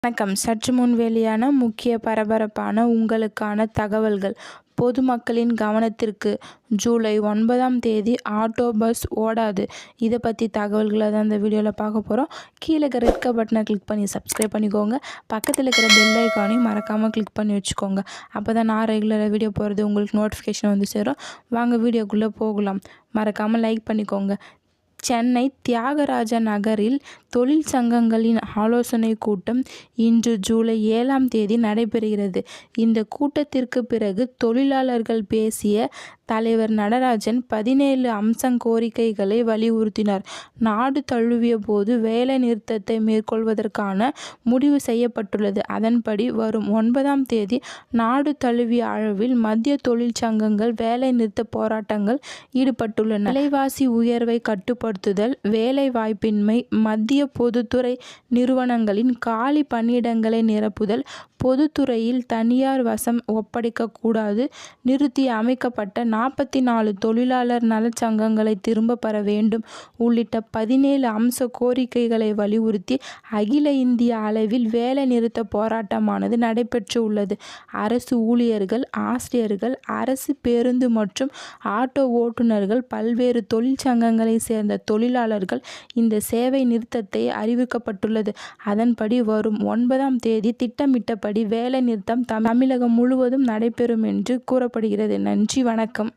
வணக்கம். சற்று முன் வெளியான முக்கிய பரபரப்பான உங்களுக்கான தகவல்கள். பொதுமக்களின் கவனத்திற்கு, ஜூலை 9ஆம் தேதி ஆட்டோ, பஸ் ஓடாது. இதை பற்றி தகவல்களை தான் இந்த வீடியோவில் பார்க்க போகிறோம். கீழே இருக்கிற ரெட் பட்டனை கிளிக் பண்ணி சப்ஸ்கிரைப் பண்ணிக்கோங்க. பக்கத்தில் இருக்கிற பெல் ஐக்கானையும் மறக்காமல் கிளிக் பண்ணி வச்சுக்கோங்க. அப்போ தான் நான் ரெகுலராக வீடியோ போகிறது உங்களுக்கு நோட்டிஃபிகேஷன் வந்து சேரும். வாங்க வீடியோக்குள்ளே போகலாம். மறக்காமல் லைக் பண்ணிக்கோங்க. சென்னை தியாகராஜ நகரில் தொழிற்சங்கங்களின் ஆலோசனை கூட்டம் இன்று ஜூலை 7ஆம் தேதி நடைபெறுகிறது. இந்த கூட்டத்திற்கு பிறகு தொழிலாளர்கள் பேசிய தலைவர் நடராஜன் 17 அம்ச கோரிக்கைகளை வலியுறுத்தினார். நாடு தழுவிய போது வேலை நிறுத்தத்தை மேற்கொள்வதற்கான முடிவு செய்யப்பட்டுள்ளது. அதன்படி வரும் 9ஆம் தேதி நாடு தழுவிய அளவில் மத்திய தொழிற்சங்கங்கள் வேலை நிறுத்த போராட்டங்கள் ஈடுபட்டுள்ளன. விலைவாசி உயர்வை கட்டுப்படுத்துதல், வேலை வாய்ப்பின்மை, மத்திய பொதுத்துறை நிறுவனங்களின் காலி பணியிடங்களை நிரப்புதல், பொதுத்துறையில் தனியார் வசம் ஒப்படைக்கக்கூடாது, நிறுத்தி அமைக்கப்பட்ட 44 தொழிலாளர் நலச்சங்கங்களை திரும்ப பெற வேண்டும் உள்ளிட்ட 17 அம்ச கோரிக்கைகளை வலியுறுத்தி அகில இந்திய அளவில் வேலை நிறுத்த போராட்டமானது நடைபெற்று உள்ளது. அரசு ஊழியர்கள், ஆசிரியர்கள், அரசு பேருந்து மற்றும் ஆட்டோ ஓட்டுநர்கள், பல்வேறு தொழிற்சங்கங்களை சேர்ந்த தொழிலாளர்கள் இந்த சேவை நிறுத்தத்தை அறிவிக்கப்பட்டுள்ளது. அதன்படி வரும் 9ஆம் தேதி திட்டமிட்டபடி வேலை நிறுத்தம் தமிழகம் முழுவதும் நடைபெறும் என்று கூறப்படுகிறது. நன்றி, வணக்கம்.